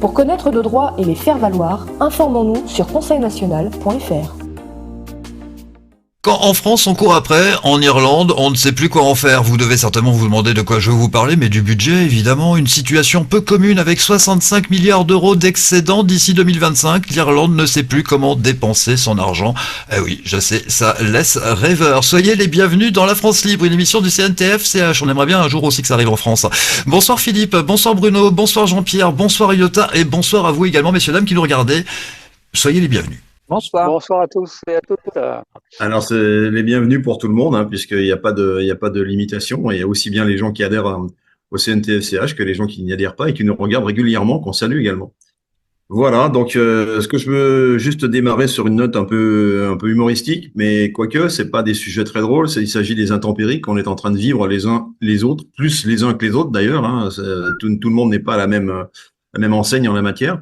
Pour connaître nos droits et les faire valoir, informons-nous sur conseilnational.fr. Quand en France on court après, en Irlande on ne sait plus quoi en faire. Vous devez certainement vous demander de quoi je vais vous parler, mais du budget évidemment. Une situation peu commune avec 65 milliards d'euros d'excédent d'ici 2025. L'Irlande ne sait plus comment dépenser son argent. Eh oui, je sais, ça laisse rêveur. Soyez les bienvenus dans La France Libre, une émission du CNTF-CH. On aimerait bien un jour aussi que ça arrive en France. Bonsoir Philippe, bonsoir Bruno, bonsoir Jean-Pierre, bonsoir Iota et bonsoir à vous également messieurs dames qui nous regardez. Soyez les bienvenus. Bonsoir. Bonsoir à tous et à toutes. Alors, c'est les bienvenus pour tout le monde, hein, puisqu'il n'y a pas de limitation. Il y a aussi bien les gens qui adhèrent au CNTF-CH que les gens qui n'y adhèrent pas et qui nous regardent régulièrement, qu'on salue également. Voilà, donc ce que je veux juste démarrer sur une note un peu humoristique, mais quoique, c'est pas des sujets très drôles, il s'agit des intempéries qu'on est en train de vivre les uns les autres, plus les uns que les autres d'ailleurs. Hein, tout le monde n'est pas à la même enseigne en la matière.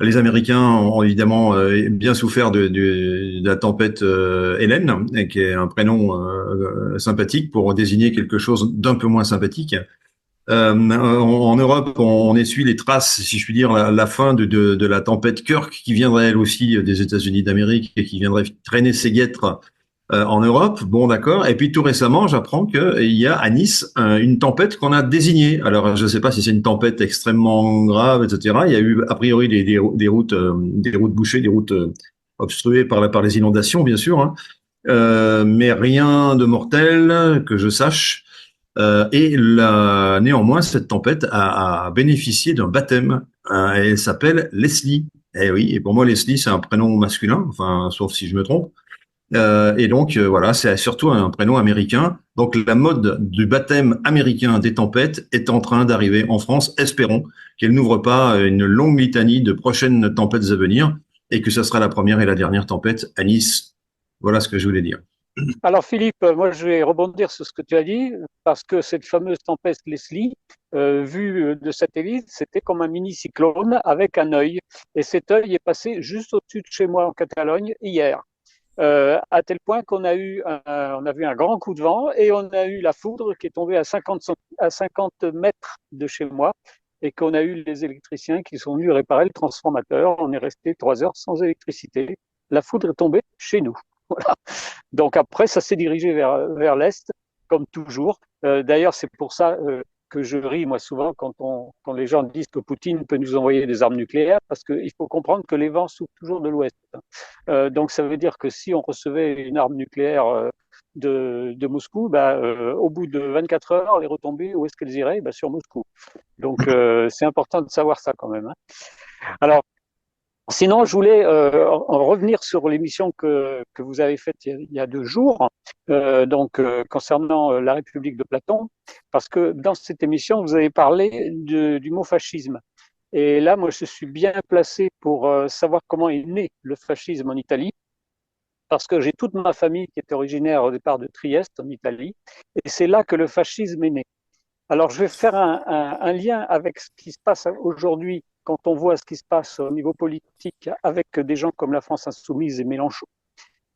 Les Américains ont évidemment bien souffert de la tempête Hélène, qui est un prénom sympathique pour désigner quelque chose d'un peu moins sympathique. En Europe, on essuie les traces, si je puis dire, la fin de la tempête Kirk, qui viendrait elle aussi des États-Unis d'Amérique et qui viendrait traîner ses guêtres en Europe. Bon, d'accord. Et puis tout récemment, j'apprends qu'il y a à Nice une tempête qu'on a désignée. Alors, je ne sais pas si c'est une tempête extrêmement grave, etc. Il y a eu a priori des routes bouchées, des routes obstruées par les inondations, bien sûr, hein. Mais rien de mortel que je sache. Néanmoins, cette tempête a bénéficié d'un baptême. Elle s'appelle Leslie. Eh oui, et pour moi, Leslie, c'est un prénom masculin, enfin, sauf si je me trompe. Et donc, voilà, c'est surtout un prénom américain. Donc, la mode du baptême américain des tempêtes est en train d'arriver en France. Espérons qu'elle n'ouvre pas une longue litanie de prochaines tempêtes à venir et que ce sera la première et la dernière tempête à Nice. Voilà ce que je voulais dire. Alors Philippe, moi je vais rebondir sur ce que tu as dit, parce que cette fameuse tempête Leslie, vue de satellite, c'était comme un mini-cyclone avec un œil. Et cet œil est passé juste au-dessus de chez moi en Catalogne hier. À tel point qu'on a vu un grand coup de vent et on a eu la foudre qui est tombée à 50 mètres de chez moi et qu'on a eu les électriciens qui sont venus réparer le transformateur. On est resté 3 heures sans électricité. La foudre est tombée chez nous. Voilà. Donc après, ça s'est dirigé vers l'Est, comme toujours. D'ailleurs, c'est pour ça que je ris, moi, souvent, quand les gens disent que Poutine peut nous envoyer des armes nucléaires, parce qu'il faut comprendre que les vents soufflent toujours de l'Ouest. Donc ça veut dire que si on recevait une arme nucléaire de Moscou, au bout de 24 heures, les retombées, où est-ce qu'elles iraient? Sur Moscou. Donc c'est important de savoir ça quand même, hein. Alors, sinon, je voulais en revenir sur l'émission que vous avez faite il y a 2 jours, concernant la République de Platon, parce que dans cette émission, vous avez parlé du mot fascisme. Et là, moi, je suis bien placé pour savoir comment est né le fascisme en Italie, parce que j'ai toute ma famille qui est originaire au départ de Trieste, en Italie, et c'est là que le fascisme est né. Alors, je vais faire un lien avec ce qui se passe aujourd'hui quand on voit ce qui se passe au niveau politique avec des gens comme la France Insoumise et Mélenchon,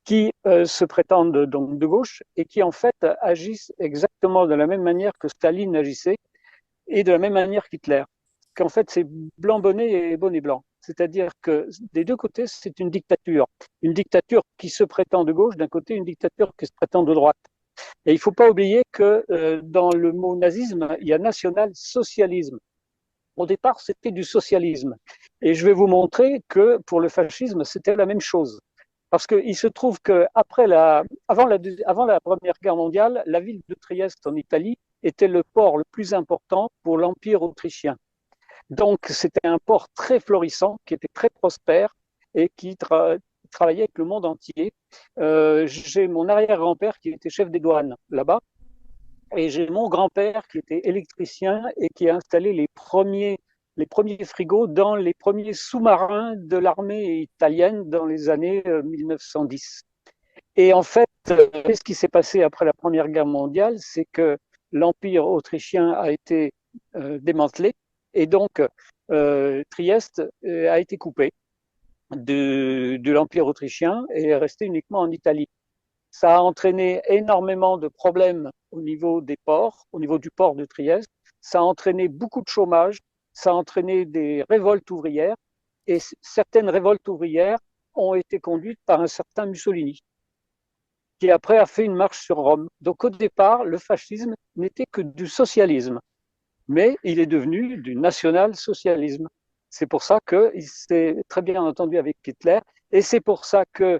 qui se prétendent donc de gauche et qui en fait agissent exactement de la même manière que Staline agissait et de la même manière qu'Hitler. Qu'en fait, c'est blanc bonnet et bonnet blanc. C'est-à-dire que des deux côtés, c'est une dictature. Une dictature qui se prétend de gauche, d'un côté, une dictature qui se prétend de droite. Et il ne faut pas oublier que dans le mot nazisme, il y a national-socialisme. Au départ, c'était du socialisme. Et je vais vous montrer que pour le fascisme, c'était la même chose. Parce qu'il se trouve qu'avant la Première Guerre mondiale, la ville de Trieste en Italie était le port le plus important pour l'Empire autrichien. Donc, c'était un port très florissant, qui était très prospère et qui travaillait avec le monde entier. J'ai mon arrière-grand-père qui était chef des douanes là-bas. Et j'ai mon grand-père qui était électricien et qui a installé les premiers frigos dans les premiers sous-marins de l'armée italienne dans les années 1910. Et en fait, ce qui s'est passé après la Première Guerre mondiale, c'est que l'Empire autrichien a été démantelé et donc Trieste a été coupé de l'Empire autrichien et est resté uniquement en Italie. Ça a entraîné énormément de problèmes au niveau des ports, au niveau du port de Trieste. Ça a entraîné beaucoup de chômage ça a entraîné des révoltes ouvrières, et certaines révoltes ouvrières ont été conduites par un certain Mussolini, qui après a fait une marche sur Rome. Donc au départ, le fascisme n'était que du socialisme, mais il est devenu du national-socialisme. C'est pour ça qu'il s'est très bien entendu avec Hitler, et c'est pour ça que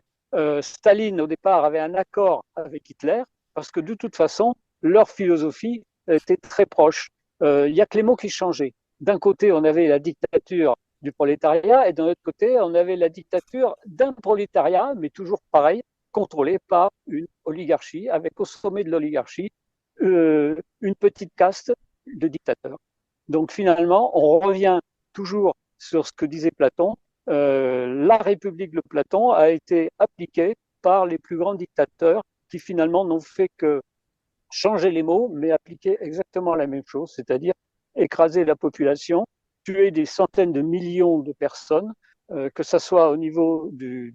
Staline, au départ, avait un accord avec Hitler, parce que de toute façon, leur philosophie était très proche. Il n'y a que les mots qui changeaient. D'un côté, on avait la dictature du prolétariat, et d'un autre côté, on avait la dictature d'un prolétariat, mais toujours pareil, contrôlé par une oligarchie, avec au sommet de l'oligarchie une petite caste de dictateurs. Donc finalement, on revient toujours sur ce que disait Platon. La République de Platon a été appliquée par les plus grands dictateurs qui finalement n'ont fait que changer les mots, mais appliquer exactement la même chose, c'est-à-dire écraser la population, tuer des centaines de millions de personnes, que ce soit au niveau du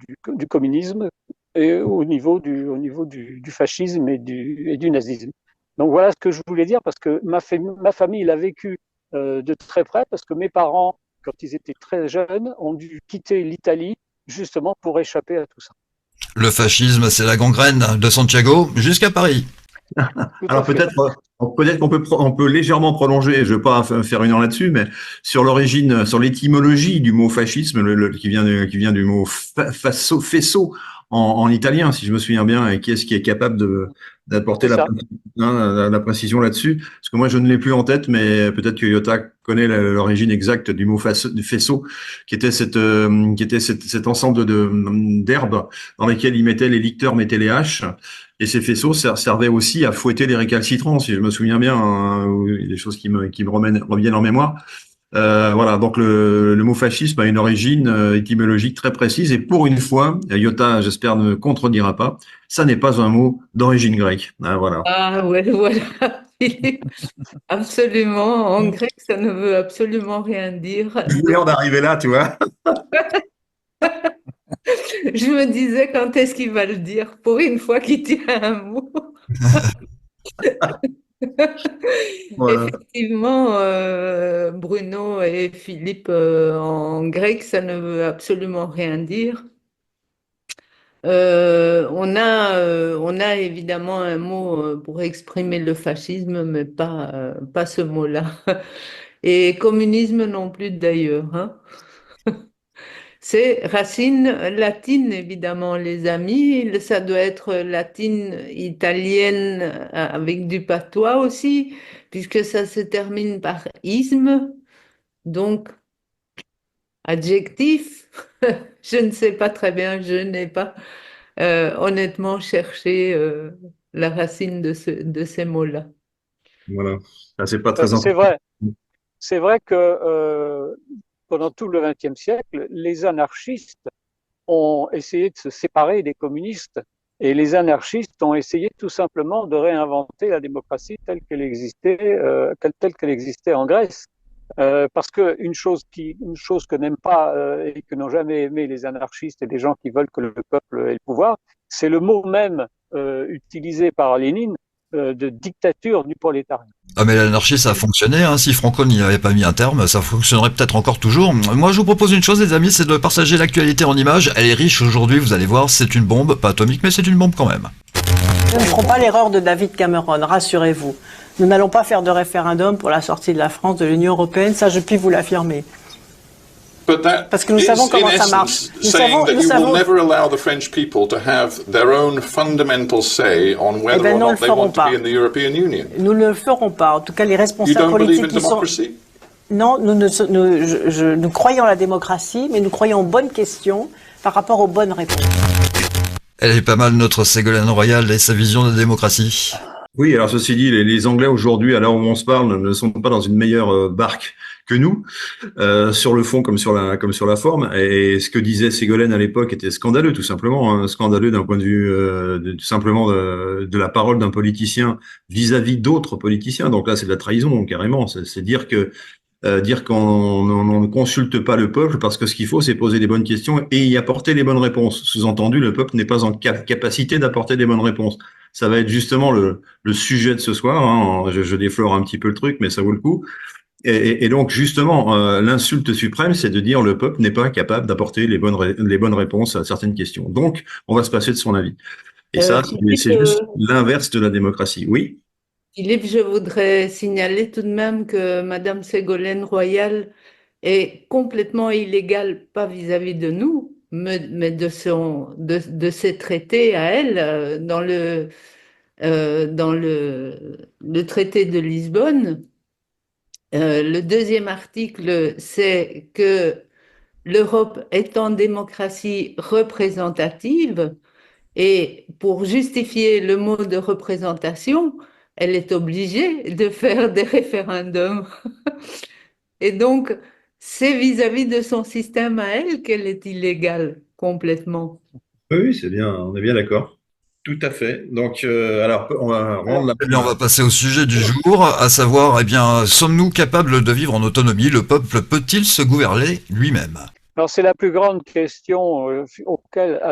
communisme et au niveau du fascisme et du nazisme. Donc voilà ce que je voulais dire, parce que ma famille l'a vécu de très près, parce que mes parents, quand ils étaient très jeunes, ont dû quitter l'Italie justement pour échapper à tout ça. Le fascisme, c'est la gangrène de Santiago jusqu'à Paris. Alors peut-être qu'on peut légèrement prolonger, je ne veux pas faire une heure là-dessus, mais sur l'origine, sur l'étymologie du mot fascisme, qui vient du mot faisceau en italien, si je me souviens bien, et qui est-ce qui est capable d'apporter la précision là-dessus, parce que moi je ne l'ai plus en tête, mais peut-être que Yota connaît l'origine exacte du mot faisceau, qui était cet ensemble d'herbes dans lesquelles les licteurs mettaient les haches. Et ces faisceaux servaient aussi à fouetter les récalcitrants, si je me souviens bien, hein, des choses qui me reviennent en mémoire. Voilà, donc le mot fascisme a une origine étymologique très précise, et pour une fois, Yota, j'espère, ne contredira pas, ça n'est pas un mot d'origine grecque. Ah, voilà. Ah ouais, voilà, Philippe. Absolument. En grec, ça ne veut absolument rien dire. Je voulais en arriver là, tu vois. Je me disais, quand est-ce qu'il va le dire pour une fois qu'il tient un mot? Voilà. Effectivement, Bruno et Philippe, en grec, ça ne veut absolument rien dire. On a évidemment un mot pour exprimer le fascisme, mais pas ce mot-là. Et communisme non plus d'ailleurs, hein. C'est racine latine, évidemment, les amis. Ça doit être latine italienne avec du patois aussi, puisque ça se termine par isme. Donc, adjectif, je ne sais pas très bien, je n'ai pas honnêtement cherché la racine de ces mots-là. Voilà. Ça, c'est pas très C'est important. vrai. C'est vrai que pendant tout le XXe siècle, les anarchistes ont essayé de se séparer des communistes, et les anarchistes ont essayé tout simplement de réinventer la démocratie telle qu'elle existait en Grèce. Parce que une chose que n'aiment pas et que n'ont jamais aimé les anarchistes et des gens qui veulent que le peuple ait le pouvoir, c'est le mot même utilisé par Lénine de dictature du prolétariat. Ah mais l'anarchie ça a fonctionné, hein. Si Franco n'y avait pas mis un terme, ça fonctionnerait peut-être encore toujours. Moi je vous propose une chose les amis, c'est de partager l'actualité en images. Elle est riche aujourd'hui, vous allez voir, c'est une bombe, pas atomique mais c'est une bombe quand même. Nous ne ferons pas l'erreur de David Cameron, rassurez-vous. Nous n'allons pas faire de référendum pour la sortie de la France de l'Union européenne, ça je puis vous l'affirmer. Parce que nous savons comment ça marche. Nous savons. Eh ben, nous ne le ferons pas. Nous ne le ferons pas. En tout cas, les responsables politiques qui sont. Non, nous croyons en la démocratie, mais nous croyons aux bonnes questions par rapport aux bonnes réponses. Elle est pas mal notre Ségolène Royal et sa vision de démocratie. Oui, alors ceci dit, les Anglais aujourd'hui, à l'heure où on se parle, ne sont pas dans une meilleure barque que nous, sur le fond comme sur la forme. Et ce que disait Ségolène à l'époque était scandaleux, tout simplement, hein, scandaleux d'un point de vue tout simplement de la parole d'un politicien vis-à-vis d'autres politiciens. Donc là, c'est de la trahison, carrément. C'est dire qu'on ne consulte pas le peuple, parce que ce qu'il faut, c'est poser des bonnes questions et y apporter les bonnes réponses. Sous-entendu, le peuple n'est pas en capacité d'apporter des bonnes réponses. Ça va être justement le sujet de ce soir, hein. Je déflore un petit peu le truc, mais ça vaut le coup. Et donc, justement, l'insulte suprême, c'est de dire le peuple n'est pas capable d'apporter les bonnes réponses à certaines questions. Donc, on va se passer de son avis. Et ça, Philippe, c'est juste l'inverse de la démocratie. Oui. Philippe, je voudrais signaler tout de même que Madame Ségolène Royal est complètement illégale, pas vis-à-vis de nous, mais de ses traités à elle, dans le traité de Lisbonne. Le deuxième article, c'est que l'Europe est en démocratie représentative et pour justifier le mot de représentation, elle est obligée de faire des référendums. Et donc, c'est vis-à-vis de son système à elle qu'elle est illégale complètement. Oui, oui, c'est bien, on est bien d'accord. Tout à fait. Donc, alors, on va rendre la Eh bien, on va passer au sujet du jour, à savoir, eh bien, sommes-nous capables de vivre en autonomie? Le peuple peut-il se gouverner lui-même? Alors, c'est la plus grande question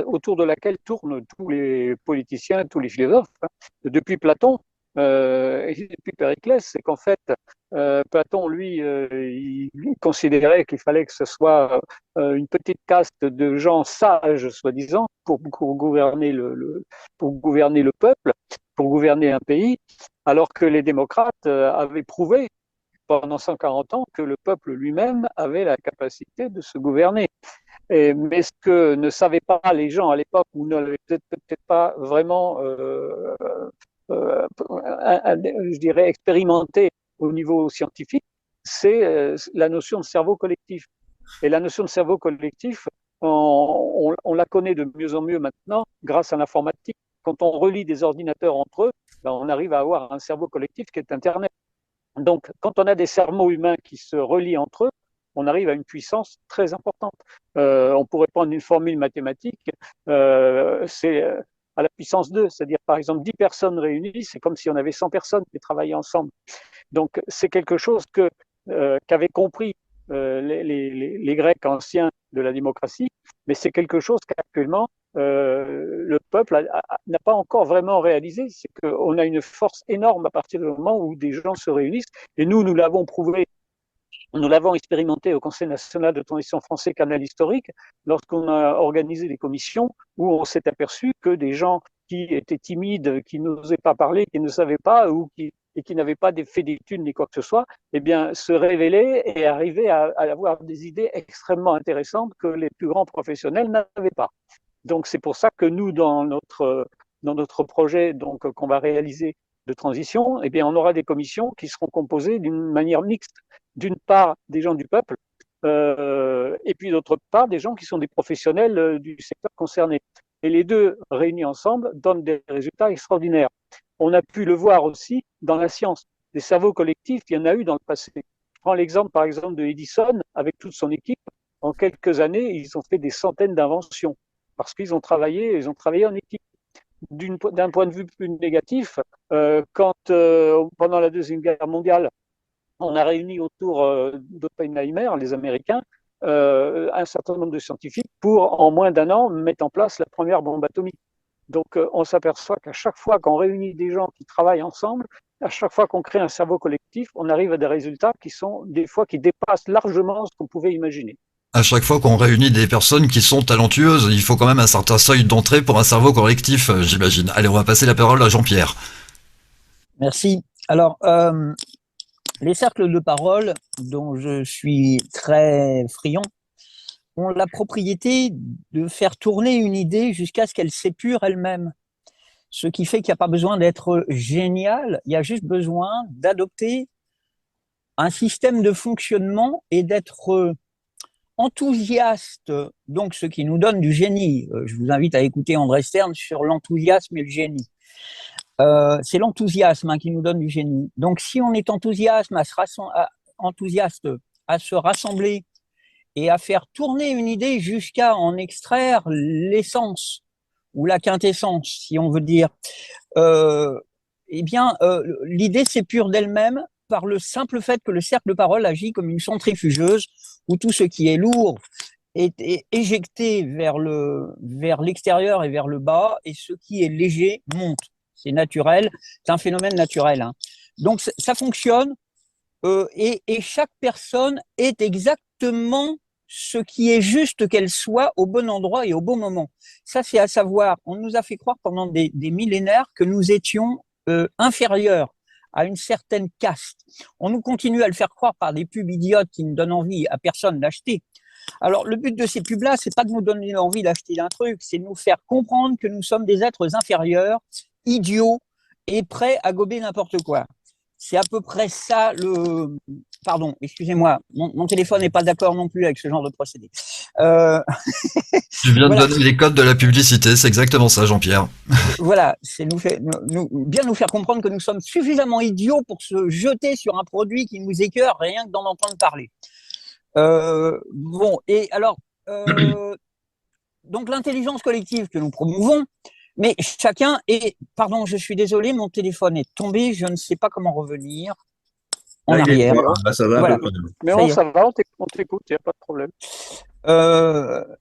autour de laquelle tournent tous les politiciens, tous les philosophes, hein. Depuis Platon et depuis Périclès, c'est qu'en fait, Platon, lui, il considérait qu'il fallait que ce soit une petite caste de gens sages, soi-disant, pour gouverner pour gouverner le peuple, pour gouverner un pays, alors que les démocrates avaient prouvé pendant 140 ans que le peuple lui-même avait la capacité de se gouverner. Mais ce que ne savaient pas les gens à l'époque, ou ne l'avaient peut-être pas vraiment, je dirais, expérimenté au niveau scientifique, c'est la notion de cerveau collectif. Et la notion de cerveau collectif, on la connaît de mieux en mieux maintenant grâce à l'informatique. Quand on relie des ordinateurs entre eux, ben on arrive à avoir un cerveau collectif qui est Internet. Donc, quand on a des cerveaux humains qui se relient entre eux, on arrive à une puissance très importante. On pourrait prendre une formule mathématique, c'est à la puissance 2, c'est-à-dire par exemple 10 personnes réunies, c'est comme si on avait 100 personnes qui travaillaient ensemble. Donc, c'est quelque chose qu'avaient compris les Grecs anciens de la démocratie, mais c'est quelque chose qu'actuellement le peuple n'a pas encore vraiment réalisé. C'est qu'on a une force énorme à partir du moment où des gens se réunissent. Et nous l'avons prouvé, nous l'avons expérimenté au Conseil national de transition français Canal historique, lorsqu'on a organisé des commissions où on s'est aperçu que des gens qui étaient timides, qui n'osaient pas parler, qui ne savaient pas et qui n'avaient pas fait d'études ni quoi que ce soit, eh bien, se révélaient et arrivaient à avoir des idées extrêmement intéressantes que les plus grands professionnels n'avaient pas. Donc, c'est pour ça que nous, dans notre projet qu'on va réaliser de transition, eh bien, on aura des commissions qui seront composées d'une manière mixte. D'une part, des gens du peuple, et puis d'autre part, des gens qui sont des professionnels du secteur concerné. Et les deux réunis ensemble donnent des résultats extraordinaires. On a pu le voir aussi dans la science. Des cerveaux collectifs, il y en a eu dans le passé. Je prends l'exemple, par exemple, de Edison, avec toute son équipe. En quelques années, ils ont fait des centaines d'inventions parce qu'ils ont travaillé en équipe. D'un point de vue plus négatif, quand pendant la Deuxième Guerre mondiale, on a réuni autour d'Oppenheimer, les Américains, un certain nombre de scientifiques pour, en moins d'un an, mettre en place la première bombe atomique. Donc, on s'aperçoit qu'à chaque fois qu'on réunit des gens qui travaillent ensemble, à chaque fois qu'on crée un cerveau collectif, on arrive à des résultats qui sont des fois qui dépassent largement ce qu'on pouvait imaginer. À chaque fois qu'on réunit des personnes qui sont talentueuses, il faut quand même un certain seuil d'entrée pour un cerveau collectif, j'imagine. Allez, on va passer la parole à Jean-Pierre. Merci. Alors, les cercles de parole, dont je suis très friand, ont la propriété de faire tourner une idée jusqu'à ce qu'elle s'épure elle-même. Ce qui fait qu'il n'y a pas besoin d'être génial, il y a juste besoin d'adopter un système de fonctionnement et d'être enthousiaste, donc ce qui nous donne du génie. Je vous invite à écouter André Stern sur l'enthousiasme et le génie. C'est l'enthousiasme qui nous donne du génie. Donc, si on est enthousiaste à se rassembler et à faire tourner une idée jusqu'à en extraire l'essence ou la quintessence, si on veut dire, eh bien, l'idée s'épure d'elle-même par le simple fait que le cercle de parole agit comme une centrifugeuse où tout ce qui est lourd est éjecté vers l'extérieur et vers le bas, et ce qui est léger monte. C'est naturel, c'est un phénomène naturel. Donc ça fonctionne et chaque personne est exactement ce qui est juste qu'elle soit au bon endroit et au bon moment. Ça, c'est à savoir, on nous a fait croire pendant des millénaires que nous étions inférieurs à une certaine caste. On nous continue à le faire croire par des pubs idiotes qui ne donnent envie à personne d'acheter. Alors, le but de ces pubs-là, c'est pas de nous donner envie d'acheter un truc, c'est de nous faire comprendre que nous sommes des êtres inférieurs, idiots et prêts à gober n'importe quoi. C'est à peu près ça le... Pardon, excusez-moi, mon téléphone n'est pas d'accord non plus avec ce genre de procédé. Tu viens Voilà. de donner les codes de la publicité, c'est exactement ça, Jean-Pierre. Voilà, c'est bien nous faire comprendre que nous sommes suffisamment idiots pour se jeter sur un produit qui nous écœure rien que d'en entendre parler. Bon, et alors, donc l'intelligence collective que nous promouvons, mais chacun est... Pardon, je suis désolé, mon téléphone est tombé, je ne sais pas comment revenir en arrière. Ça va Voilà. un peu près. Mais ça va, on t'écoute, il n'y a pas de problème.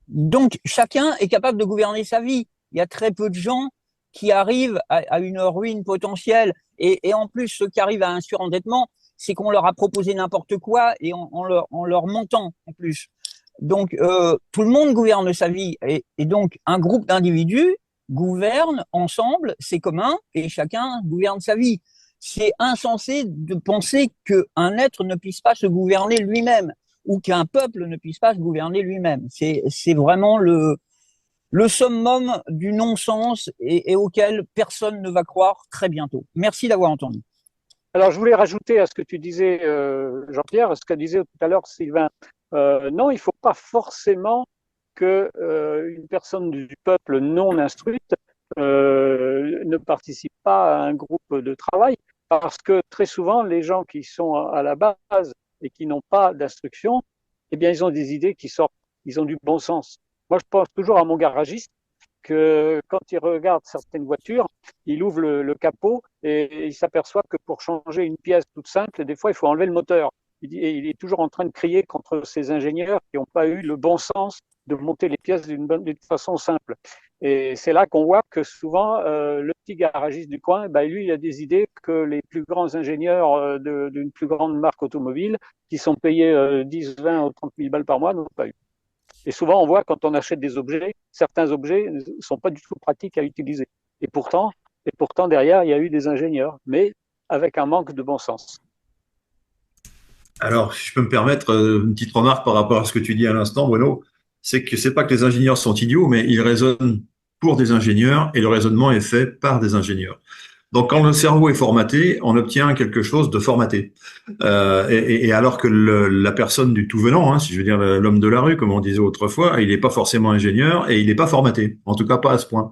Donc, chacun est capable de gouverner sa vie. Il y a très peu de gens qui arrivent à une ruine potentielle. Et en plus, ceux qui arrivent à un surendettement, c'est qu'on leur a proposé n'importe quoi et en leur mentant en plus. Donc, tout le monde gouverne sa vie. Et donc, un groupe d'individus gouverne ensemble, c'est commun, et chacun gouverne sa vie. C'est insensé de penser qu'un être ne puisse pas se gouverner lui-même ou qu'un peuple ne puisse pas se gouverner lui-même. C'est vraiment le summum du non-sens et auquel personne ne va croire très bientôt. Merci d'avoir entendu. Alors, je voulais rajouter à ce que tu disais, Jean-Pierre, à ce que disait tout à l'heure Sylvain. Non, il ne faut pas forcément qu'une personne du peuple non instruite ne participe pas à un groupe de travail, parce que très souvent, les gens qui sont à la base et qui n'ont pas d'instruction, eh bien, ils ont des idées qui sortent, ils ont du bon sens. Moi, je pense toujours à mon garagiste, que quand il regarde certaines voitures, il ouvre le capot et il s'aperçoit que pour changer une pièce toute simple, des fois, il faut enlever le moteur. Il est toujours en train de crier contre ces ingénieurs qui n'ont pas eu le bon sens de monter les pièces d'une façon simple. Et c'est là qu'on voit que souvent, le petit garagiste du coin, lui, il a des idées que les plus grands ingénieurs d'une plus grande marque automobile, qui sont payés 10, 20 ou 30 000 balles par mois, n'ont pas eu. Et souvent, on voit quand on achète des objets, certains objets ne sont pas du tout pratiques à utiliser. Et pourtant, derrière, il y a eu des ingénieurs, mais avec un manque de bon sens. Alors, si je peux me permettre une petite remarque par rapport à ce que tu dis à l'instant, Bruno, c'est que c'est pas que les ingénieurs sont idiots, mais ils raisonnent pour des ingénieurs et le raisonnement est fait par des ingénieurs. Donc, quand le cerveau est formaté, on obtient quelque chose de formaté. Et alors que la personne du tout venant, si je veux dire l'homme de la rue, comme on disait autrefois, il n'est pas forcément ingénieur et il n'est pas formaté. En tout cas, pas à ce point.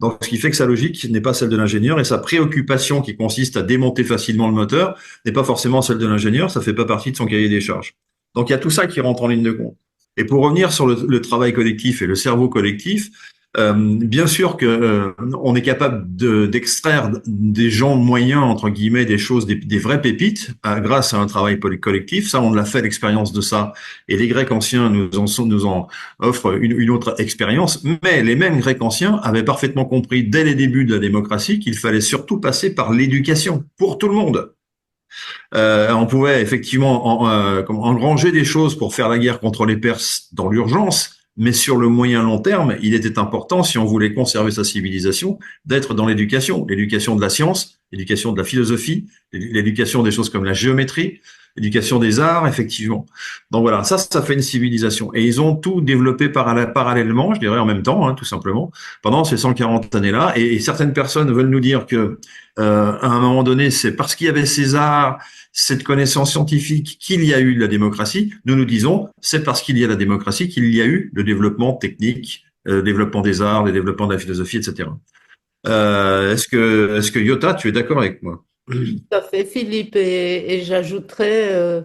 Donc, ce qui fait que sa logique n'est pas celle de l'ingénieur et sa préoccupation qui consiste à démonter facilement le moteur n'est pas forcément celle de l'ingénieur. Ça fait pas partie de son cahier des charges. Donc, il y a tout ça qui rentre en ligne de compte. Et pour revenir sur le travail collectif et le cerveau collectif, bien sûr que on est capable d'extraire des gens moyens entre guillemets des choses, des vraies pépites grâce à un travail collectif. Ça, on l'a fait l'expérience de ça, et les Grecs anciens nous en offrent une autre expérience. Mais les mêmes Grecs anciens avaient parfaitement compris dès les débuts de la démocratie qu'il fallait surtout passer par l'éducation pour tout le monde. On pouvait effectivement engranger des choses pour faire la guerre contre les Perses dans l'urgence. Mais sur le moyen long terme, il était important, si on voulait conserver sa civilisation, d'être dans l'éducation de la science, l'éducation de la philosophie, l'éducation des choses comme la géométrie, l'éducation des arts, effectivement. Donc voilà, ça fait une civilisation. Et ils ont tout développé parallèlement, je dirais en même temps, tout simplement, pendant ces 140 années-là. Et certaines personnes veulent nous dire que à un moment donné, c'est parce qu'il y avait ces arts, cette connaissance scientifique qu'il y a eu de la démocratie. Nous disons, c'est parce qu'il y a la démocratie qu'il y a eu le développement technique, le développement des arts, le développement de la philosophie, etc. Est-ce que Yota, tu es d'accord avec moi? Tout à fait, Philippe, et j'ajouterais,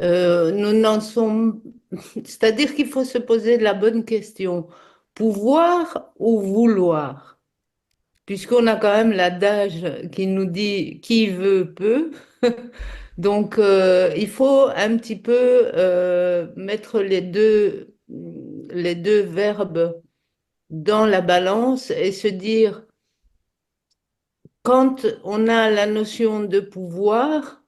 nous n'en sommes, c'est-à-dire qu'il faut se poser la bonne question, pouvoir ou vouloir? Puisqu'on a quand même l'adage qui nous dit qui veut peut. Donc, il faut un petit peu mettre les deux verbes dans la balance et se dire, quand on a la notion de pouvoir,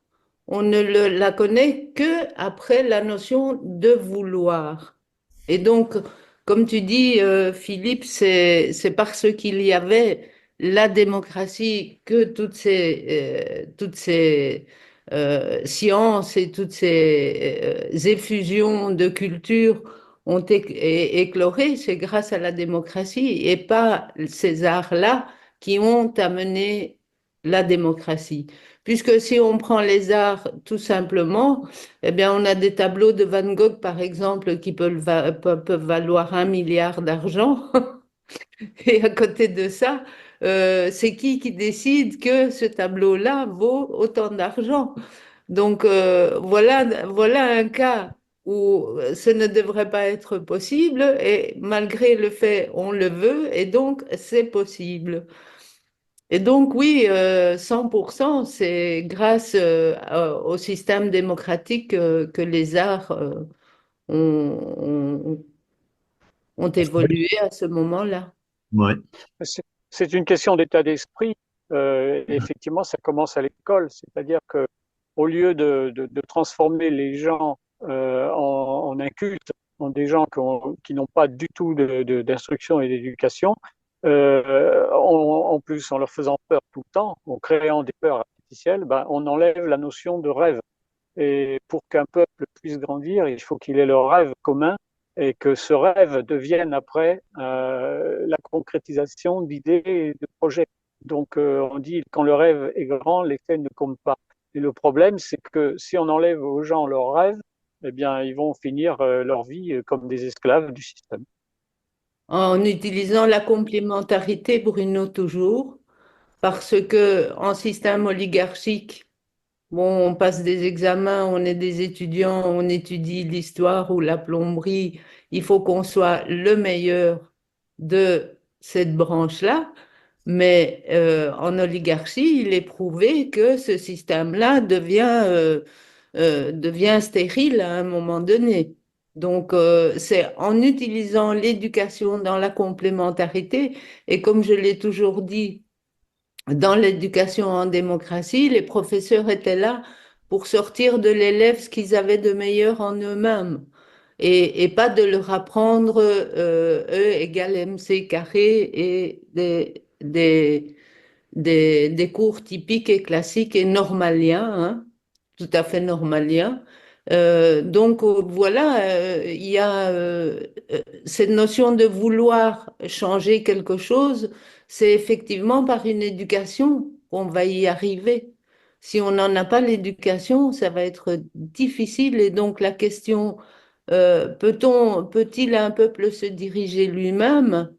on ne la connaît que après la notion de vouloir. Et donc, comme tu dis, Philippe, c'est parce qu'il y avait la démocratie que toutes ces sciences et toutes ces effusions de culture ont écloré. C'est grâce à la démocratie et pas ces arts-là qui ont amené la démocratie. Puisque si on prend les arts tout simplement, eh bien, on a des tableaux de Van Gogh, par exemple, qui peuvent valoir 1 milliard d'argent. Et à côté de ça, c'est qui décide que ce tableau-là vaut autant d'argent? Donc, voilà un cas où ce ne devrait pas être possible et malgré le fait, on le veut et donc c'est possible. Et donc, oui, 100%, c'est grâce au système démocratique que les arts ont, ont- ont évolué à ce moment-là. Ouais. C'est une question d'état d'esprit. Effectivement, ça commence à l'école, c'est-à-dire que au lieu de transformer les gens en incultes, en des gens qui n'ont pas du tout d'instruction et d'éducation, en plus en leur faisant peur tout le temps, en créant des peurs artificielles, ben, on enlève la notion de rêve. Et pour qu'un peuple puisse grandir, il faut qu'il ait le rêve commun et que ce rêve devienne après la concrétisation d'idées et de projets. Donc on dit quand le rêve est grand, les faits ne comptent pas. Et le problème, c'est que si on enlève aux gens leurs rêves, eh bien, ils vont finir leur vie comme des esclaves du système. En utilisant la complémentarité, Bruno, toujours, parce que en système oligarchique, bon, on passe des examens, on est des étudiants, on étudie l'histoire ou la plomberie. Il faut qu'on soit le meilleur de cette branche-là. Mais en oligarchie, il est prouvé que ce système-là devient stérile à un moment donné. Donc, c'est en utilisant l'éducation dans la complémentarité, et comme je l'ai toujours dit, dans l'éducation en démocratie, les professeurs étaient là pour sortir de l'élève ce qu'ils avaient de meilleur en eux-mêmes et pas de leur apprendre E égale MC carré et des cours typiques et classiques et normaliens, hein, tout à fait normaliens. Donc voilà, il y a cette notion de vouloir changer quelque chose, c'est effectivement par une éducation qu'on va y arriver. Si on n'en a pas l'éducation, ça va être difficile. Et donc la question, peut-il un peuple se diriger lui-même?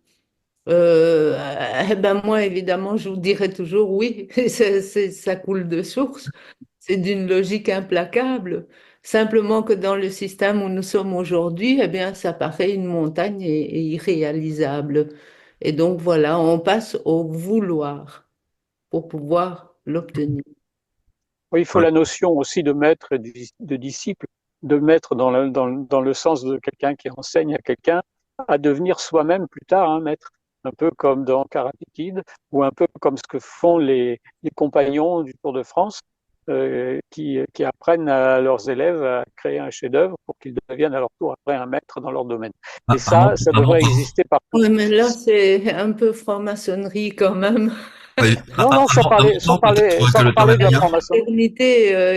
Eh ben moi, évidemment, je vous dirais toujours oui, ça coule de source. C'est d'une logique implacable. Simplement que dans le système où nous sommes aujourd'hui, eh bien, ça paraît une montagne et irréalisable. Et donc voilà, on passe au vouloir pour pouvoir l'obtenir. Oui, il faut Ouais. la notion aussi de maître et de disciple, de maître dans le sens de quelqu'un qui enseigne à quelqu'un à devenir soi-même plus tard un maître, un peu comme dans Karate Kid ou un peu comme ce que font les compagnons du Tour de France qui apprennent à leurs élèves à créer un chef-d'œuvre pour qu'ils deviennent à leur tour après un maître dans leur domaine. Et ça devrait exister partout. Oui, mais là, c'est un peu franc-maçonnerie quand même. Oui, Non, sans parler, sans parler, peut-être sans que le parler de la terme franc-maçonnerie.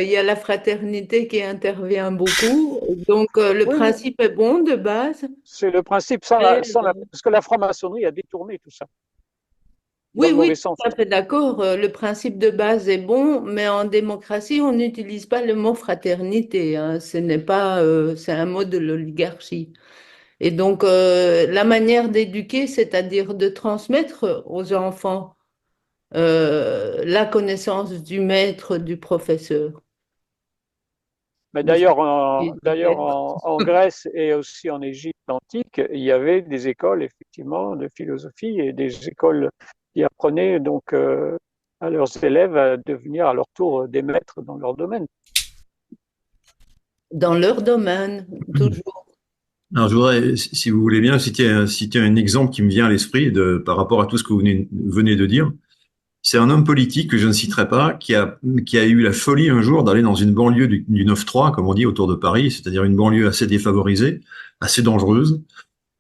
Il y a la fraternité qui intervient beaucoup. Donc, le Oui, oui, principe est bon de base. c'est le principe, Mais, parce que la franc-maçonnerie a détourné tout ça, dans oui, le oui, mauvais tout sens. à fait d'accord. Le principe de base est bon, mais en démocratie, on n'utilise pas le mot fraternité, hein. Ce n'est pas, c'est un mot de l'oligarchie. Et donc, la manière d'éduquer, c'est-à-dire de transmettre aux enfants la connaissance du maître, du professeur. Mais De ce d'ailleurs être. en Grèce et aussi en Égypte antique, il y avait des écoles effectivement de philosophie et des écoles qui apprenaient donc à leurs élèves à devenir à leur tour des maîtres dans leur domaine. Dans leur domaine, toujours. Alors, je voudrais, si vous voulez bien, citer un exemple qui me vient à l'esprit par rapport à tout ce que vous venez de dire. C'est un homme politique que je ne citerai pas, qui a eu la folie un jour d'aller dans une banlieue du 9-3, comme on dit, autour de Paris, c'est-à-dire une banlieue assez défavorisée, assez dangereuse,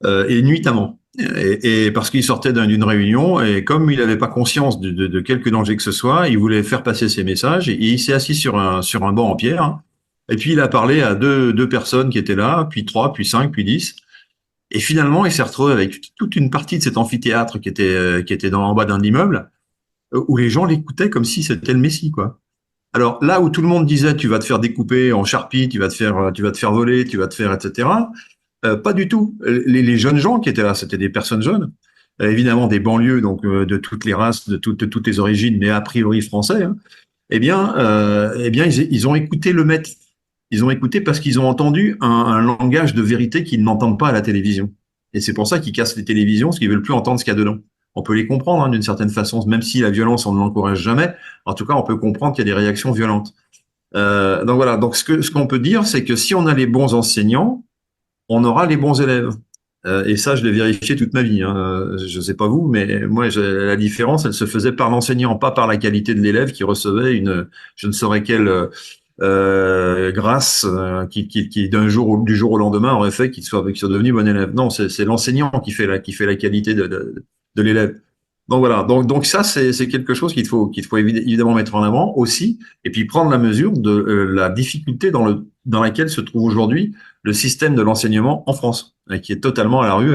et nuitamment. Et parce qu'il sortait d'une réunion, et comme il n'avait pas conscience de quelque danger que ce soit, il voulait faire passer ses messages, et il s'est assis sur un banc en pierre, hein, et puis il a parlé à deux personnes qui étaient là, puis 3, puis 5, puis 10. Et finalement, il s'est retrouvé avec toute une partie de cet amphithéâtre qui était en bas d'un immeuble, où les gens l'écoutaient comme si c'était le Messie, quoi. Alors là où tout le monde disait tu vas te faire découper en charpie, tu vas te faire voler, tu vas te faire etc. Pas du tout. Les jeunes gens qui étaient là, c'était des personnes jeunes, évidemment des banlieues, donc de toutes les races, de toutes les origines, mais a priori français. Hein. Eh bien, ils ont écouté le maître. Ils ont écouté parce qu'ils ont entendu un langage de vérité qu'ils n'entendent pas à la télévision. Et c'est pour ça qu'ils cassent les télévisions, parce qu'ils veulent plus entendre ce qu'il y a dedans. On peut les comprendre hein, d'une certaine façon, même si la violence, on ne l'encourage jamais. En tout cas, on peut comprendre qu'il y a des réactions violentes. Donc voilà. Donc ce qu'on peut dire, c'est que si on a les bons enseignants, on aura les bons élèves. Et ça, je l'ai vérifié toute ma vie. Hein. Je ne sais pas vous, mais moi, la différence, elle se faisait par l'enseignant, pas par la qualité de l'élève qui recevait je ne saurais quelle grâce qui du jour au lendemain aurait fait qu'il soit devenu bon élève. Non, c'est l'enseignant qui fait la qualité de l'élève. Donc voilà. Donc ça, c'est quelque chose qu'il faut évidemment mettre en avant aussi, et puis prendre la mesure de la difficulté dans laquelle se trouve aujourd'hui le système de l'enseignement en France, qui est totalement à la rue.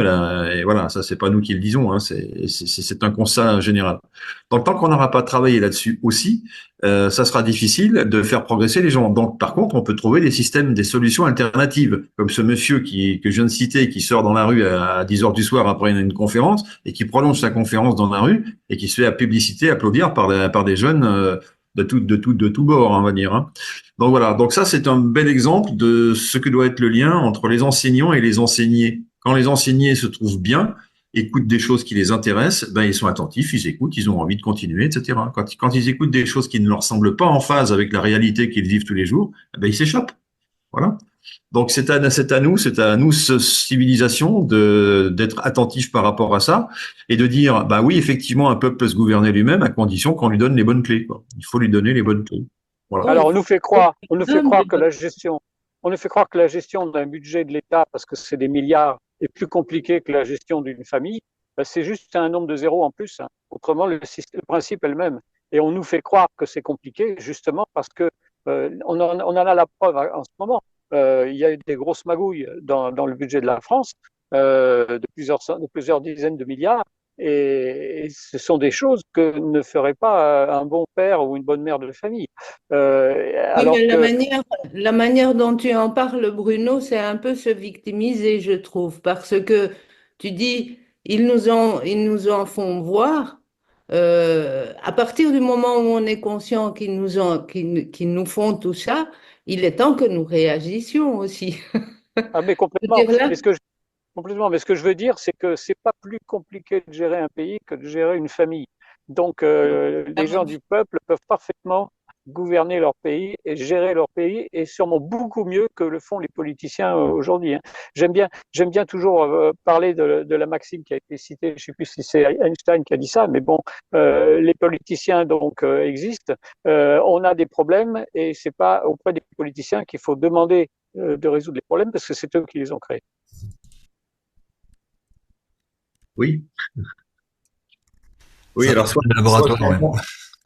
Et voilà, ça c'est pas nous qui le disons, hein, c'est un constat général. Donc tant qu'on n'aura pas travaillé là-dessus aussi, ça sera difficile de faire progresser les gens. Donc par contre, on peut trouver des systèmes, des solutions alternatives, comme ce monsieur que je viens de citer, qui sort dans la rue à 10 heures du soir après une conférence et qui prolonge sa conférence dans la rue et qui se fait à publicité, applaudir par des jeunes de tout bord, on va dire. Hein. Donc voilà, donc ça c'est un bel exemple de ce que doit être le lien entre les enseignants et les enseignés. Quand les enseignés se trouvent bien, écoutent des choses qui les intéressent, ben ils sont attentifs, ils écoutent, ils ont envie de continuer, etc. Quand ils écoutent des choses qui ne leur semblent pas en phase avec la réalité qu'ils vivent tous les jours, ben ils s'échappent. Voilà. Donc c'est à nous, civilisation, d'être attentif par rapport à ça et de dire, bah oui, effectivement, un peuple peut se gouverner lui-même à condition qu'on lui donne les bonnes clés. Quoi. Il faut lui donner les bonnes clés. Voilà. Alors on nous fait croire que la gestion d'un budget de l'État, parce que c'est des milliards, est plus compliquée que la gestion d'une famille. Ben, c'est juste un nombre de zéros en plus. Hein. Autrement, le principe est le même. Et on nous fait croire que c'est compliqué, justement parce que on en a la preuve en ce moment. Il y a eu des grosses magouilles dans le budget de la France de plusieurs dizaines de milliards. Et ce sont des choses que ne ferait pas un bon père ou une bonne mère de famille. Oui, mais la manière dont tu en parles, Bruno, c'est un peu se victimiser, je trouve, parce que tu dis, ils nous en font voir. À partir du moment où on est conscient qu'ils nous font tout ça, il est temps que nous réagissions aussi. Ah, mais complètement. Complètement. Mais ce que je veux dire, c'est que c'est pas plus compliqué de gérer un pays que de gérer une famille. Donc, les gens du peuple peuvent parfaitement gouverner leur pays et gérer leur pays, et sûrement beaucoup mieux que le font les politiciens aujourd'hui. Hein. J'aime bien toujours parler de la maxime qui a été citée. Je sais plus si c'est Einstein qui a dit ça, mais bon, les politiciens donc existent. On a des problèmes et c'est pas auprès des politiciens qu'il faut demander de résoudre les problèmes, parce que c'est eux qui les ont créés. Oui. Oui, Ça, alors soit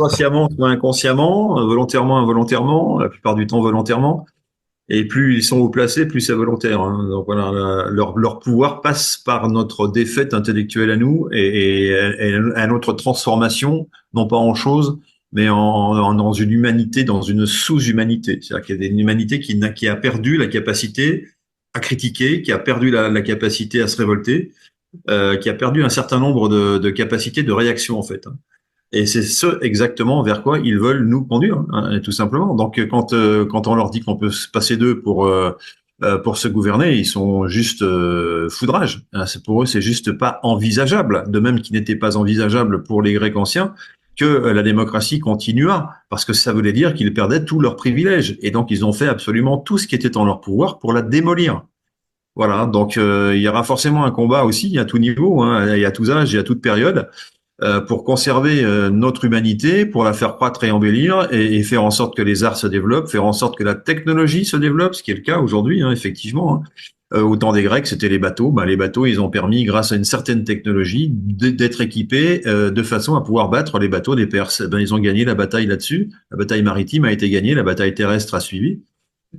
sciemment, soit inconsciemment, volontairement, involontairement, la plupart du temps volontairement. Et plus ils sont haut placés, plus c'est volontaire. Hein. Donc voilà, leur pouvoir passe par notre défaite intellectuelle à nous et à notre transformation, non pas en choses, mais dans une humanité, dans une sous-humanité. C'est-à-dire qu'il y a une humanité qui a perdu la capacité à critiquer, qui a perdu la capacité à se révolter, qui a perdu un certain nombre de capacités de réaction en fait. Hein. Et c'est ce exactement vers quoi ils veulent nous conduire, hein, tout simplement. Donc quand on leur dit qu'on peut se passer d'eux pour se gouverner, ils sont juste foudrage. Hein, pour eux, c'est juste pas envisageable. De même qu'il n'était pas envisageable pour les Grecs anciens que la démocratie continua, parce que ça voulait dire qu'ils perdaient tous leurs privilèges. Et donc ils ont fait absolument tout ce qui était en leur pouvoir pour la démolir. Voilà, donc il y aura forcément un combat aussi à tout niveau, hein, et à tous âges et à toute période. pour conserver notre humanité, pour la faire croître et embellir, et faire en sorte que les arts se développent, faire en sorte que la technologie se développe, ce qui est le cas aujourd'hui, hein, effectivement. Hein. Au temps des Grecs, c'était les bateaux. Ben, les bateaux, ils ont permis, grâce à une certaine technologie, d'être équipés de façon à pouvoir battre les bateaux des Perses. Ben, ils ont gagné la bataille là-dessus. La bataille maritime a été gagnée, la bataille terrestre a suivi.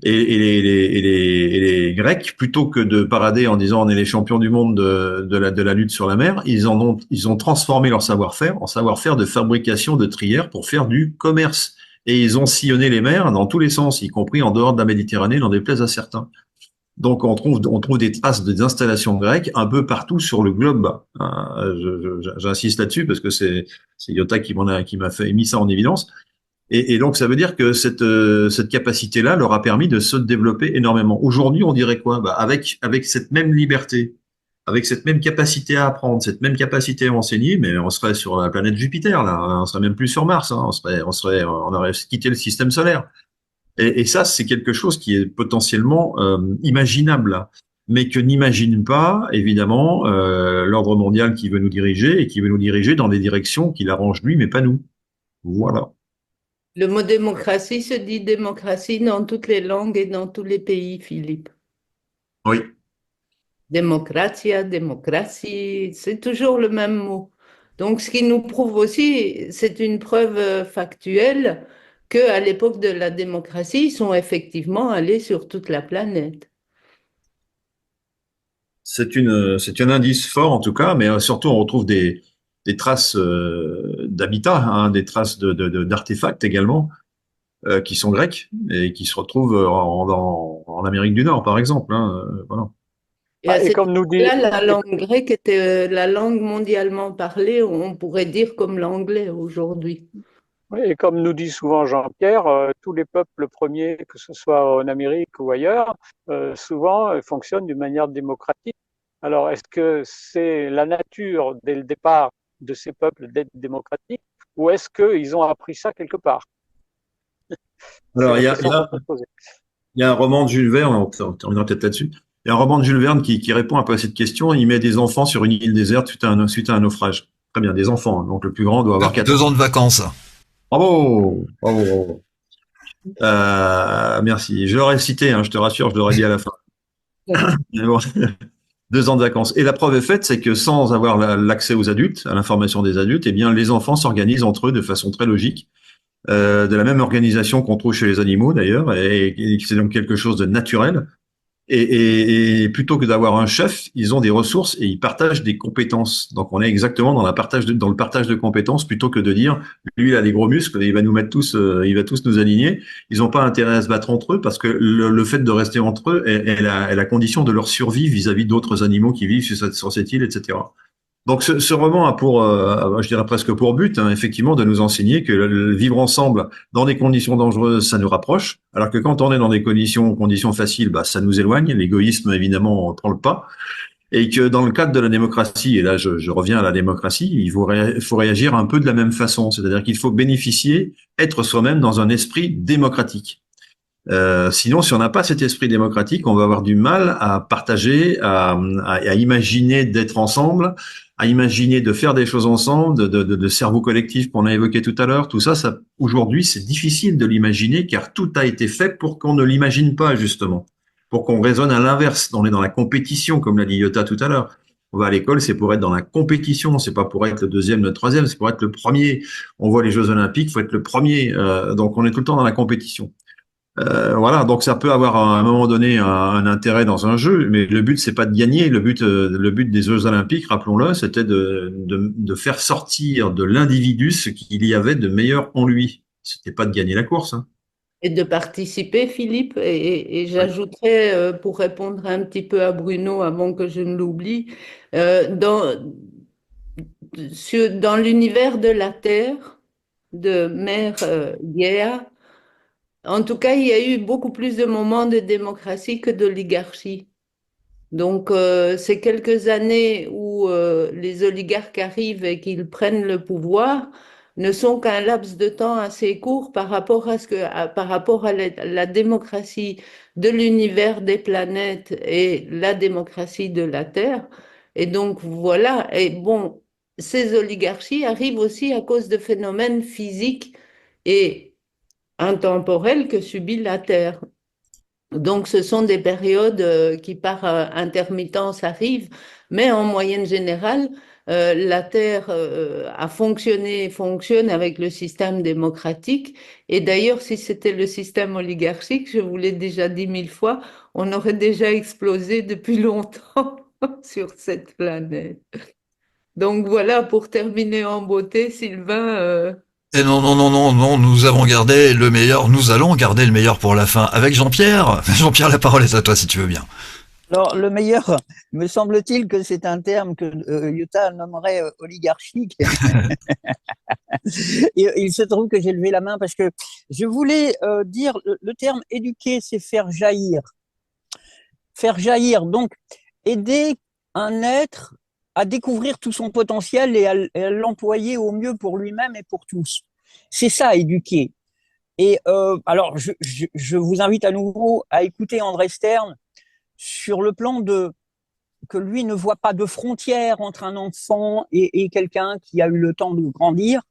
Et les Grecs, plutôt que de parader en disant on est les champions du monde de la lutte sur la mer, ils ont transformé leur savoir-faire en savoir-faire de fabrication de trières pour faire du commerce. Et ils ont sillonné les mers dans tous les sens, y compris en dehors de la Méditerranée, n'en déplaise à certains. Donc on trouve des traces des installations grecques un peu partout sur le globe. J'insiste là-dessus parce que c'est Iota qui m'a fait mis ça en évidence. Et donc, ça veut dire que cette capacité-là leur a permis de se développer énormément. Aujourd'hui, on dirait quoi? Bah, avec cette même liberté, avec cette même capacité à apprendre, cette même capacité à enseigner, mais on serait sur la planète Jupiter, là. On serait même plus sur Mars, hein. On aurait quitté le système solaire. Et ça, c'est quelque chose qui est potentiellement imaginable, là, mais que n'imagine pas, évidemment, l'ordre mondial qui veut nous diriger et qui veut nous diriger dans des directions qu'il arrange lui, mais pas nous. Voilà. Le mot démocratie se dit démocratie dans toutes les langues et dans tous les pays, Philippe. Oui. Démocratia, démocratie, c'est toujours le même mot. Donc, ce qui nous prouve aussi, c'est une preuve factuelle qu'à l'époque de la démocratie, ils sont effectivement allés sur toute la planète. C'est un indice fort en tout cas, mais surtout on retrouve des traces d'habitat, hein, des traces d'artefacts également qui sont grecs et qui se retrouvent en Amérique du Nord par exemple. Hein, voilà. Et à Et cette comme nous dit, époque-là, la langue grecque était la langue mondialement parlée, on pourrait dire comme l'anglais aujourd'hui. et comme nous dit souvent Jean-Pierre, tous les peuples premiers, que ce soit en Amérique ou ailleurs, souvent fonctionnent d'une manière démocratique. Alors, est-ce que c'est la nature dès le départ de ces peuples d'être démocratiques, ou est-ce qu'ils ont appris ça quelque part? C'est Alors la question qu'on peut poser. il y a un roman de Jules Verne, on terminera peut-être là-dessus. Il y a un roman de Jules Verne qui répond un peu à cette question. Il met des enfants sur une île déserte suite à un naufrage. Très bien, des enfants. Hein. Donc le plus grand doit avoir 4 ans. 2 ans de vacances. Bravo, bravo, bravo. Merci. Je l'aurais cité, hein, je te rassure, je l'aurais dit à la fin. Mais bon, 2 ans de vacances. Et la preuve est faite, c'est que sans avoir l'accès aux adultes, à l'information des adultes, eh bien, les enfants s'organisent entre eux de façon très logique, de la même organisation qu'on trouve chez les animaux d'ailleurs, et c'est donc quelque chose de naturel. Et plutôt que d'avoir un chef, ils ont des ressources et ils partagent des compétences. Donc on est exactement dans le partage de compétences plutôt que de dire lui il a des gros muscles et il va nous mettre tous, il va tous nous aligner. Ils n'ont pas intérêt à se battre entre eux parce que le fait de rester entre eux est la condition de leur survie vis-à-vis d'autres animaux qui vivent sur cette île, etc. Donc ce roman a pour, je dirais presque pour but, hein, effectivement, de nous enseigner que le vivre ensemble dans des conditions dangereuses, ça nous rapproche, alors que quand on est dans des conditions faciles, bah, ça nous éloigne. L'égoïsme, évidemment, prend le pas. Et que dans le cadre de la démocratie, et là je reviens à la démocratie, faut réagir un peu de la même façon, c'est-à-dire qu'il faut bénéficier, être soi-même dans un esprit démocratique. Sinon, si on n'a pas cet esprit démocratique, on va avoir du mal à partager, à imaginer d'être ensemble, à imaginer de faire des choses ensemble, de cerveau collectif qu'on a évoqué tout à l'heure. Tout ça, aujourd'hui, c'est difficile de l'imaginer car tout a été fait pour qu'on ne l'imagine pas, justement. Pour qu'on raisonne à l'inverse. On est dans la compétition, comme l'a dit Iota tout à l'heure. On va à l'école, c'est pour être dans la compétition, c'est pas pour être le deuxième, le troisième, c'est pour être le premier. On voit les Jeux Olympiques, faut être le premier. Donc on est tout le temps dans la compétition. Voilà, donc ça peut avoir à un moment donné un intérêt dans un jeu, mais le but c'est pas de gagner. Le but des Jeux Olympiques, rappelons-le, c'était de faire sortir de l'individu ce qu'il y avait de meilleur en lui. C'était pas de gagner la course. Hein. Et de participer, Philippe, et j'ajouterais, pour répondre un petit peu à Bruno avant que je ne l'oublie, dans l'univers de la Terre, de Mère Gaïa, en tout cas, il y a eu beaucoup plus de moments de démocratie que d'oligarchie. Donc, ces quelques années où les oligarques arrivent et qu'ils prennent le pouvoir ne sont qu'un laps de temps assez court par rapport par rapport à la démocratie de l'univers des planètes et la démocratie de la Terre. Et donc, voilà. Et bon, ces oligarchies arrivent aussi à cause de phénomènes physiques et intemporels que subit la Terre. Donc, ce sont des périodes qui, par intermittence, arrivent, mais en moyenne générale, la Terre a fonctionné, fonctionne avec le système démocratique. Et d'ailleurs, si c'était le système oligarchique, je vous l'ai déjà dit 1000 fois, on aurait déjà explosé depuis longtemps sur cette planète. Donc voilà, pour terminer en beauté, Sylvain, Et non, non, non, non, non, nous avons gardé le meilleur, nous allons garder le meilleur pour la fin. Avec Jean-Pierre. Jean-Pierre, la parole est à toi si tu veux bien. Alors, le meilleur, me semble-t-il que c'est un terme que Utah nommerait oligarchique. Et, il se trouve que j'ai levé la main parce que je voulais dire le terme éduquer, c'est faire jaillir. Faire jaillir, donc aider un être à découvrir tout son potentiel et à l'employer au mieux pour lui-même et pour tous. C'est ça, éduquer. Et alors, je vous invite à nouveau à écouter André Stern sur le plan de que lui ne voit pas de frontière entre un enfant et quelqu'un qui a eu le temps de grandir,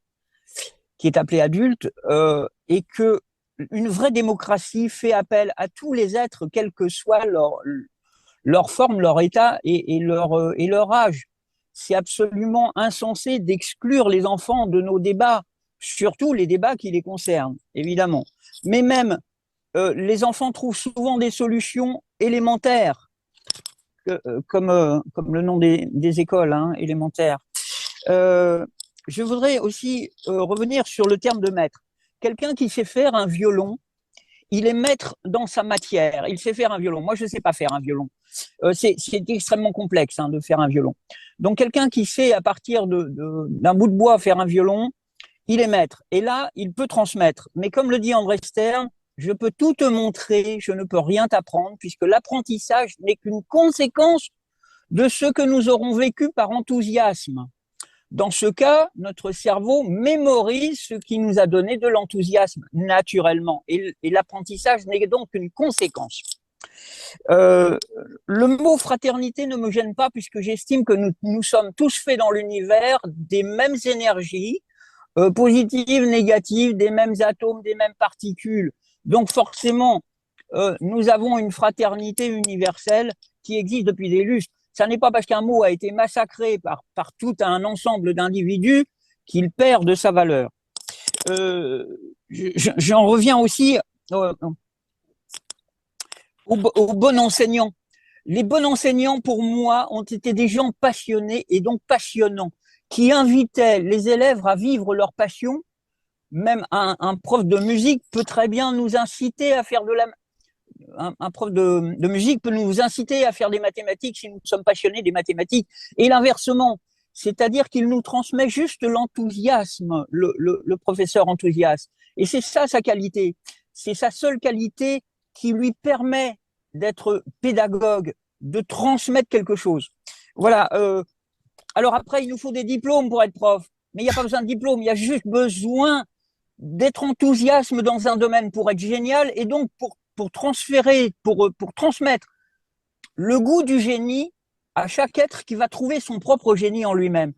qui est appelé adulte, et que une vraie démocratie fait appel à tous les êtres, quelle que soit leur forme, leur état et leur âge. C'est absolument insensé d'exclure les enfants de nos débats, surtout les débats qui les concernent, évidemment. Mais même, les enfants trouvent souvent des solutions élémentaires, comme le nom des écoles élémentaires. Je voudrais aussi revenir sur le terme de maître. Quelqu'un qui sait faire un violon, il est maître dans sa matière. Il sait faire un violon. Moi, je ne sais pas faire un violon. C'est extrêmement complexe de faire un violon. Donc, quelqu'un qui sait, à partir d'un bout de bois, faire un violon, il est maître. Et là, il peut transmettre. Mais comme le dit André Stern, je peux tout te montrer, je ne peux rien t'apprendre, puisque l'apprentissage n'est qu'une conséquence de ce que nous aurons vécu par enthousiasme. Dans ce cas, notre cerveau mémorise ce qui nous a donné de l'enthousiasme, naturellement. Et l'apprentissage n'est donc qu'une conséquence. Le mot fraternité ne me gêne pas, puisque j'estime que nous sommes tous faits dans l'univers des mêmes énergies, positives, négatives, des mêmes atomes, des mêmes particules. Donc forcément, nous avons une fraternité universelle qui existe depuis des lustres. Ça n'est pas parce qu'un mot a été massacré par tout un ensemble d'individus qu'il perd de sa valeur. J'en reviens aussi aux bons enseignants. Les bons enseignants, pour moi, ont été des gens passionnés et donc passionnants, qui invitaient les élèves à vivre leur passion. Même un prof de musique peut très bien nous inciter à faire un prof de musique peut nous inciter à faire des mathématiques si nous sommes passionnés des mathématiques. Et l'inversement, c'est-à-dire qu'il nous transmet juste l'enthousiasme, le professeur enthousiaste. Et c'est ça sa qualité. C'est sa seule qualité qui lui permet d'être pédagogue, de transmettre quelque chose. Voilà. Alors après, il nous faut des diplômes pour être prof. Mais il n'y a pas besoin de diplôme, il y a juste besoin d'être enthousiasme dans un domaine pour être génial et donc pour transférer, pour transmettre le goût du génie à chaque être qui va trouver son propre génie en lui-même.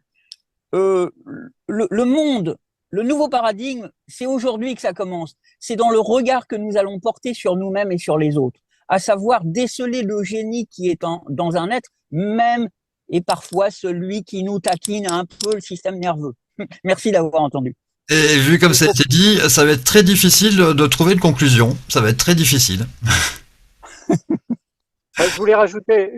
Le monde, le nouveau paradigme, c'est aujourd'hui que ça commence. C'est dans le regard que nous allons porter sur nous-mêmes et sur les autres, à savoir déceler le génie qui est dans un être, même et parfois celui qui nous taquine un peu le système nerveux. Merci d'avoir entendu. Et vu comme ça a été dit, ça va être très difficile de trouver une conclusion. Ça va être très difficile. Je voulais rajouter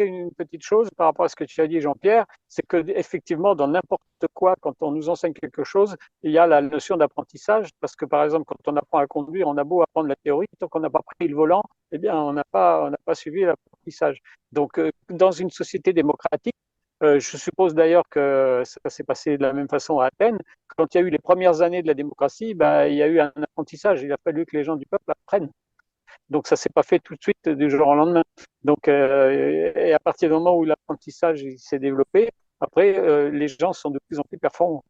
une petite chose par rapport à ce que tu as dit, Jean-Pierre, c'est que effectivement, dans n'importe quoi, quand on nous enseigne quelque chose, il y a la notion d'apprentissage, parce que par exemple, quand on apprend à conduire, on a beau apprendre la théorie, tant qu'on n'a pas pris le volant, eh bien, on n'a pas suivi l'apprentissage. Donc, dans une société démocratique, je suppose d'ailleurs que ça s'est passé de la même façon à Athènes. Quand il y a eu les premières années de la démocratie, il y a eu un apprentissage. Il a fallu que les gens du peuple apprennent. Donc, ça ne s'est pas fait tout de suite du jour au lendemain. Donc, et à partir du moment où l'apprentissage s'est développé, après, les gens sont de plus en plus performants.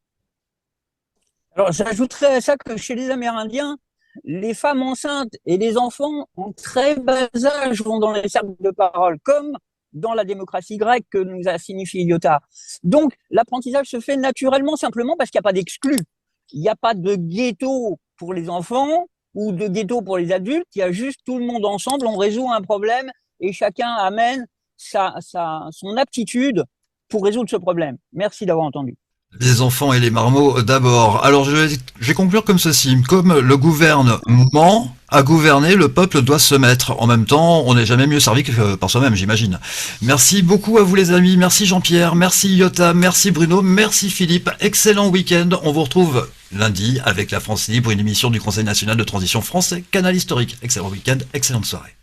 Alors, j'ajouterais à ça que chez les Amérindiens, les femmes enceintes et les enfants en très bas âge vont dans les cercles de parole, comme dans la démocratie grecque que nous a signifié Iota. Donc, l'apprentissage se fait naturellement, simplement parce qu'il n'y a pas d'exclus. Il n'y a pas de ghetto pour les enfants ou de ghetto pour les adultes. Il y a juste tout le monde ensemble, on résout un problème et chacun amène son aptitude pour résoudre ce problème. Merci d'avoir entendu. Les enfants et les marmots d'abord. Alors je vais conclure comme ceci. Comme le gouvernement a gouverné, le peuple doit se mettre. En même temps, on n'est jamais mieux servi que par soi-même, j'imagine. Merci beaucoup à vous les amis. Merci Jean-Pierre, merci Iota, merci Bruno, merci Philippe. Excellent week-end. On vous retrouve lundi avec La France Libre, une émission du Conseil national de transition français, Canal historique. Excellent week-end, excellente soirée.